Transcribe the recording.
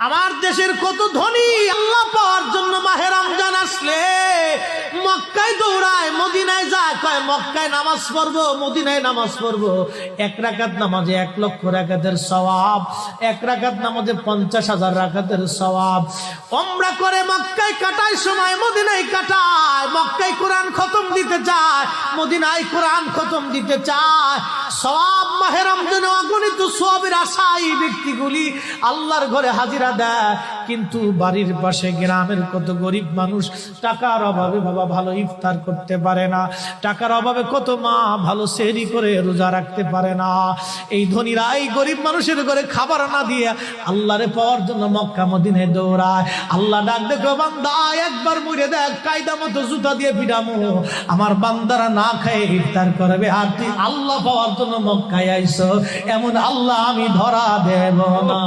আমার দেশের কত ধনী আল্লাহ পাওয়ার জন্য মাহে রমজান আসলে মক্কায় দৌড়ায়, মদিনায় যায়, কয় মক্কায় নামাজ পড়বো, মদিনায় নামাজ পড়বো। 1 রাকাত নামাজে 1 লক্ষ রাকাতের সওয়াব, 1 রাকাত নামাজে 50,000 রাকাতের সওয়াব। উমরা করে মক্কায় কাটায় সময় মদিনায় কাটায়, মক্কায় কোরআন খতম দিতে চায়, মদিনায় কোরআন খতম দিতে চায়। সওয়াব মাহে রমজানে অগণিত সওয়াবের আশায় ব্যক্তিগুলি আল্লাহর ঘরে হাজিরা দেয়, কিন্তু বাড়ির পাশে গ্রামের কত গরিব মানুষ টাকার অভাবে বাবা ভালো ইফতার করতে পারে না, টাকার অভাবে কত মা ভালো সেহরি করে রোজা রাখতে পারে না। এই ধনীরা এই গরিব মানুষের ঘরে খাবার না দিয়ে আল্লাহরে পাওয়ার জন্য মক্কা মদিনায় দৌড়ায়। আল্লাহ ডাক দেখো, বান্দা একবার মরে দেখ, কায়দা মতো জুতা দিয়ে পিটামো, আমার বান্দারা না খায় ইফতার করবে, আর তুই আল্লাহ পাওয়ার জন্য মক্কায় আইছো, এমন আল্লাহ আমি ধরা দেব না।